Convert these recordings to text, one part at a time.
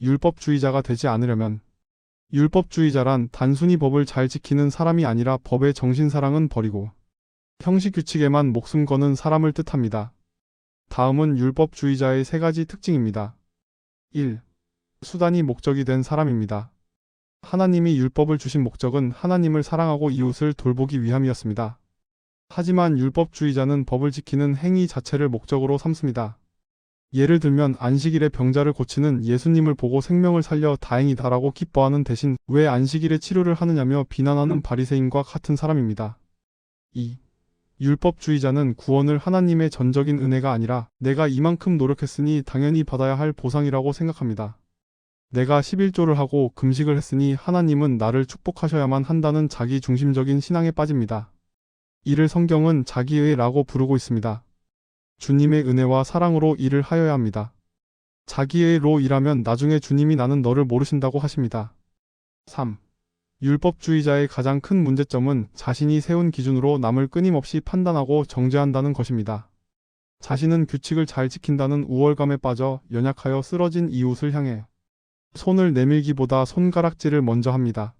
율법주의자가 되지 않으려면 율법주의자란 단순히 법을 잘 지키는 사람이 아니라 법의 정신사랑은 버리고 형식 규칙에만 목숨 거는 사람을 뜻합니다. 다음은 율법주의자의 세 가지 특징입니다. 1. 수단이 목적이 된 사람입니다. 하나님이 율법을 주신 목적은 하나님을 사랑하고 이웃을 돌보기 위함이었습니다. 하지만 율법주의자는 법을 지키는 행위 자체를 목적으로 삼습니다. 예를 들면 안식일에 병자를 고치는 예수님을 보고 생명을 살려 다행이다라고 기뻐하는 대신 왜 안식일에 치료를 하느냐며 비난하는 바리새인과 같은 사람입니다. 2. 율법주의자는 구원을 하나님의 전적인 은혜가 아니라 내가 이만큼 노력했으니 당연히 받아야 할 보상이라고 생각합니다. 내가 11조를 하고 금식을 했으니 하나님은 나를 축복하셔야만 한다는 자기 중심적인 신앙에 빠집니다. 이를 성경은 자기의라고 부르고 있습니다. 주님의 은혜와 사랑으로 일을 하여야 합니다. 자기의로 일하면 나중에 주님이 나는 너를 모르신다고 하십니다. 3. 율법주의자의 가장 큰 문제점은 자신이 세운 기준으로 남을 끊임없이 판단하고 정죄한다는 것입니다. 자신은 규칙을 잘 지킨다는 우월감에 빠져 연약하여 쓰러진 이웃을 향해 손을 내밀기보다 손가락질을 먼저 합니다.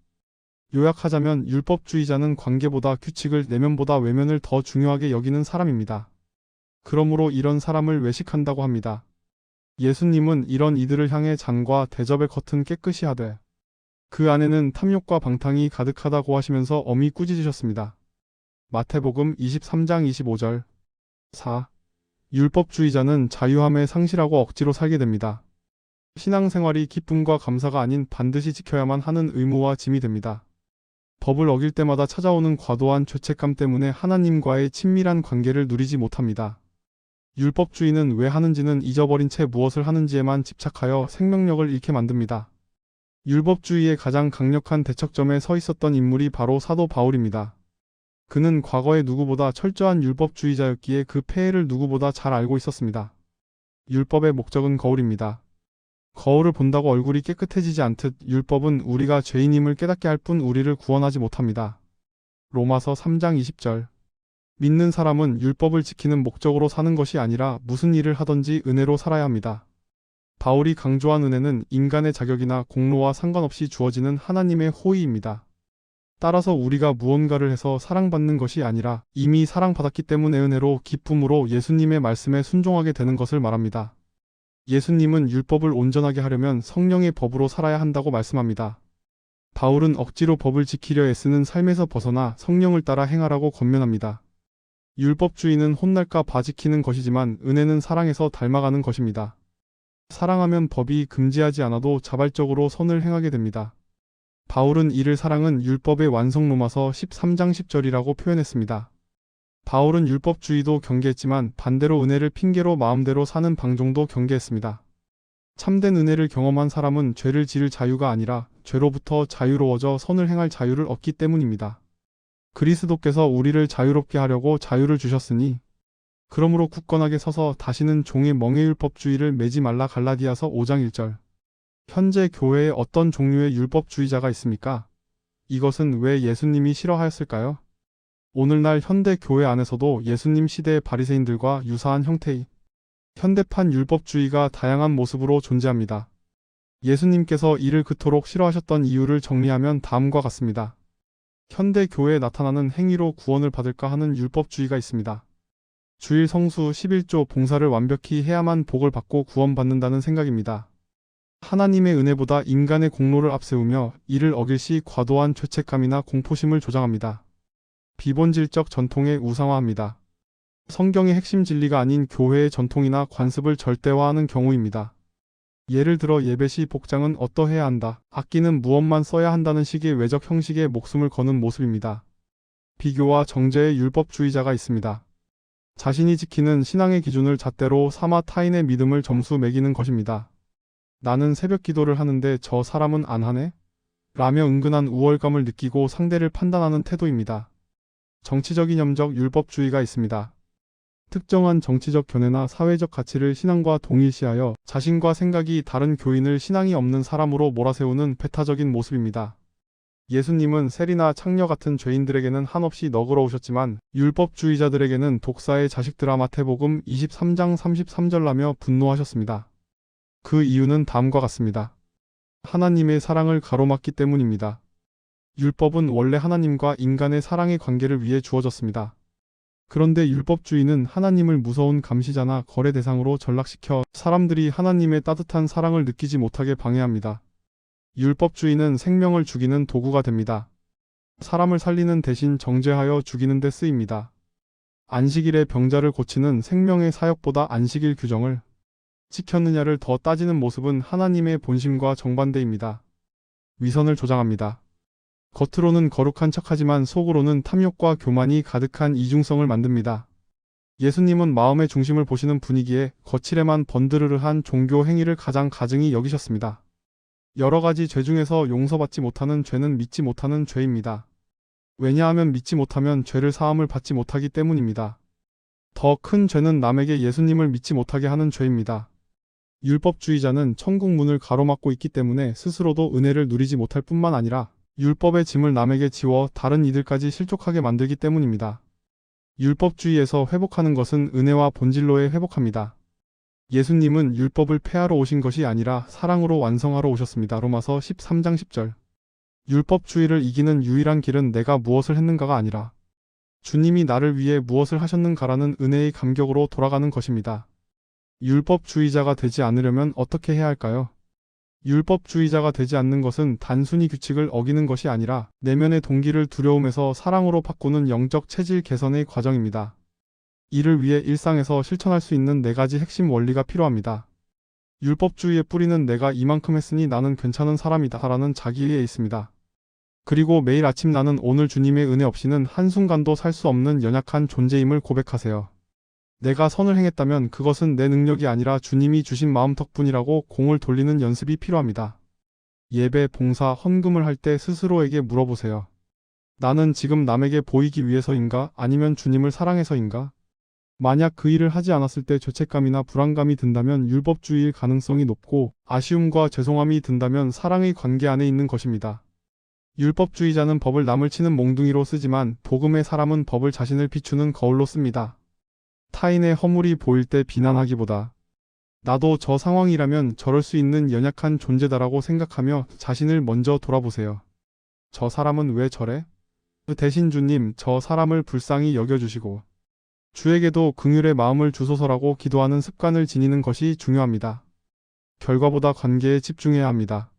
요약하자면 율법주의자는 관계보다 규칙을 내면보다 외면을 더 중요하게 여기는 사람입니다. 그러므로 이런 사람을 외식한다고 합니다. 예수님은 이런 이들을 향해 잔과 대접의 겉은 깨끗이 하되 그 안에는 탐욕과 방탕이 가득하다고 하시면서 엄히 꾸짖으셨습니다. 마태복음 23장 25절. 4. 율법주의자는 자유함에 상실하고 억지로 살게 됩니다. 신앙생활이 기쁨과 감사가 아닌 반드시 지켜야만 하는 의무와 짐이 됩니다. 법을 어길 때마다 찾아오는 과도한 죄책감 때문에 하나님과의 친밀한 관계를 누리지 못합니다. 율법주의는 왜 하는지는 잊어버린 채 무엇을 하는지에만 집착하여 생명력을 잃게 만듭니다. 율법주의의 가장 강력한 대척점에 서 있었던 인물이 바로 사도 바울입니다. 그는 과거에 누구보다 철저한 율법주의자였기에 그 폐해를 누구보다 잘 알고 있었습니다. 율법의 목적은 거울입니다. 거울을 본다고 얼굴이 깨끗해지지 않듯 율법은 우리가 죄인임을 깨닫게 할 뿐 우리를 구원하지 못합니다. 로마서 3장 20절. 믿는 사람은 율법을 지키는 목적으로 사는 것이 아니라 무슨 일을 하든지 은혜로 살아야 합니다. 바울이 강조한 은혜는 인간의 자격이나 공로와 상관없이 주어지는 하나님의 호의입니다. 따라서 우리가 무언가를 해서 사랑받는 것이 아니라 이미 사랑받았기 때문에 은혜로 기쁨으로 예수님의 말씀에 순종하게 되는 것을 말합니다. 예수님은 율법을 온전하게 하려면 성령의 법으로 살아야 한다고 말씀합니다. 바울은 억지로 법을 지키려 애쓰는 삶에서 벗어나 성령을 따라 행하라고 권면합니다. 율법주의는 혼날까 봐 지키는 것이지만 은혜는 사랑에서 닮아가는 것입니다. 사랑하면 법이 금지하지 않아도 자발적으로 선을 행하게 됩니다. 바울은 이를 사랑은 율법의 완성 로마서 13장 10절이라고 표현했습니다. 바울은 율법주의도 경계했지만 반대로 은혜를 핑계로 마음대로 사는 방종도 경계했습니다. 참된 은혜를 경험한 사람은 죄를 지을 자유가 아니라 죄로부터 자유로워져 선을 행할 자유를 얻기 때문입니다. 그리스도께서 우리를 자유롭게 하려고 자유를 주셨으니 그러므로 굳건하게 서서 다시는 종의 멍에율법주의를 매지 말라. 갈라디아서 5장 1절. 현재 교회에 어떤 종류의 율법주의자가 있습니까? 이것은 왜 예수님이 싫어하였을까요? 오늘날 현대 교회 안에서도 예수님 시대의 바리새인들과 유사한 형태의 현대판 율법주의가 다양한 모습으로 존재합니다. 예수님께서 이를 그토록 싫어하셨던 이유를 정리하면 다음과 같습니다. 현대 교회에 나타나는 행위로 구원을 받을까 하는 율법주의가 있습니다. 주일 성수 11조 봉사를 완벽히 해야만 복을 받고 구원받는다는 생각입니다. 하나님의 은혜보다 인간의 공로를 앞세우며 이를 어길 시 과도한 죄책감이나 공포심을 조장합니다. 비본질적 전통에 우상화합니다. 성경의 핵심 진리가 아닌 교회의 전통이나 관습을 절대화하는 경우입니다. 예를 들어 예배 시 복장은 어떠해야 한다, 악기는 무엇만 써야 한다는 식의 외적 형식에 목숨을 거는 모습입니다. 비교와 정죄의 율법주의자가 있습니다. 자신이 지키는 신앙의 기준을 잣대로 삼아 타인의 믿음을 점수 매기는 것입니다. 나는 새벽 기도를 하는데 저 사람은 안 하네? 라며 은근한 우월감을 느끼고 상대를 판단하는 태도입니다. 정치적 이념적 율법주의가 있습니다. 특정한 정치적 견해나 사회적 가치를 신앙과 동일시하여 자신과 생각이 다른 교인을 신앙이 없는 사람으로 몰아세우는 배타적인 모습입니다. 예수님은 세리나 창녀 같은 죄인들에게는 한없이 너그러우셨지만 율법주의자들에게는 독사의 자식들아. 마태복음 23장 33절 라며 분노하셨습니다. 그 이유는 다음과 같습니다. 하나님의 사랑을 가로막기 때문입니다. 율법은 원래 하나님과 인간의 사랑의 관계를 위해 주어졌습니다. 그런데 율법주의는 하나님을 무서운 감시자나 거래 대상으로 전락시켜 사람들이 하나님의 따뜻한 사랑을 느끼지 못하게 방해합니다. 율법주의는 생명을 죽이는 도구가 됩니다. 사람을 살리는 대신 정죄하여 죽이는 데 쓰입니다. 안식일에 병자를 고치는 생명의 사역보다 안식일 규정을 지켰느냐를 더 따지는 모습은 하나님의 본심과 정반대입니다. 위선을 조장합니다. 겉으로는 거룩한 척하지만 속으로는 탐욕과 교만이 가득한 이중성을 만듭니다. 예수님은 마음의 중심을 보시는 분이기에 거칠에만 번드르르한 종교 행위를 가장 가증히 여기셨습니다. 여러 가지 죄 중에서 용서받지 못하는 죄는 믿지 못하는 죄입니다. 왜냐하면 믿지 못하면 죄를 사함을 받지 못하기 때문입니다. 더 큰 죄는 남에게 예수님을 믿지 못하게 하는 죄입니다. 율법주의자는 천국 문을 가로막고 있기 때문에 스스로도 은혜를 누리지 못할 뿐만 아니라 율법의 짐을 남에게 지워 다른 이들까지 실족하게 만들기 때문입니다. 율법주의에서 회복하는 것은 은혜와 본질로의 회복합니다. 예수님은 율법을 폐하러 오신 것이 아니라 사랑으로 완성하러 오셨습니다. 로마서 13장 10절. 율법주의를 이기는 유일한 길은 내가 무엇을 했는가가 아니라 주님이 나를 위해 무엇을 하셨는가라는 은혜의 감격으로 돌아가는 것입니다. 율법주의자가 되지 않으려면 어떻게 해야 할까요? 율법주의자가 되지 않는 것은 단순히 규칙을 어기는 것이 아니라 내면의 동기를 두려움에서 사랑으로 바꾸는 영적 체질 개선의 과정입니다. 이를 위해 일상에서 실천할 수 있는 4가지 핵심 원리가 필요합니다. 율법주의의 뿌리는 내가 이만큼 했으니 나는 괜찮은 사람이다 라는 자기이해에 있습니다. 그리고 매일 아침 나는 오늘 주님의 은혜 없이는 한순간도 살 수 없는 연약한 존재임을 고백하세요. 내가 선을 행했다면 그것은 내 능력이 아니라 주님이 주신 마음 덕분이라고 공을 돌리는 연습이 필요합니다. 예배, 봉사, 헌금을 할 때 스스로에게 물어보세요. 나는 지금 남에게 보이기 위해서인가 아니면 주님을 사랑해서인가? 만약 그 일을 하지 않았을 때 죄책감이나 불안감이 든다면 율법주의일 가능성이 높고 아쉬움과 죄송함이 든다면 사랑의 관계 안에 있는 것입니다. 율법주의자는 법을 남을 치는 몽둥이로 쓰지만 복음의 사람은 법을 자신을 비추는 거울로 씁니다. 타인의 허물이 보일 때 비난하기보다 나도 저 상황이라면 저럴 수 있는 연약한 존재다라고 생각하며 자신을 먼저 돌아보세요. 저 사람은 왜 저래? 대신 주님, 저 사람을 불쌍히 여겨주시고 주에게도 긍휼의 마음을 주소서라고 기도하는 습관을 지니는 것이 중요합니다. 결과보다 관계에 집중해야 합니다.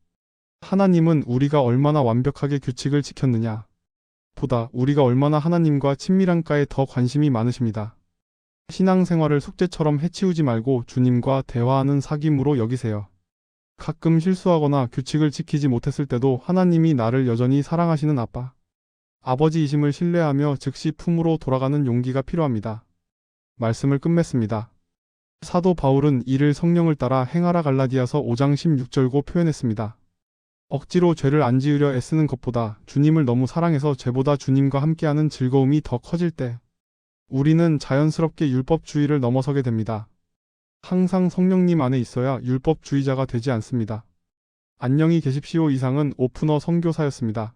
하나님은 우리가 얼마나 완벽하게 규칙을 지켰느냐 보다 우리가 얼마나 하나님과 친밀한가에 더 관심이 많으십니다. 신앙생활을 숙제처럼 해치우지 말고 주님과 대화하는 사귐으로 여기세요. 가끔 실수하거나 규칙을 지키지 못했을 때도 하나님이 나를 여전히 사랑하시는 아빠, 아버지이심을 신뢰하며 즉시 품으로 돌아가는 용기가 필요합니다. 말씀을 끝맺습니다. 사도 바울은 이를 성령을 따라 행하라 갈라디아서 5장 16절고 표현했습니다. 억지로 죄를 안 지으려 애쓰는 것보다 주님을 너무 사랑해서 죄보다 주님과 함께하는 즐거움이 더 커질 때 우리는 자연스럽게 율법주의를 넘어서게 됩니다. 항상 성령님 안에 있어야 율법주의자가 되지 않습니다. 안녕히 계십시오. 이상은 오프너 선교사였습니다.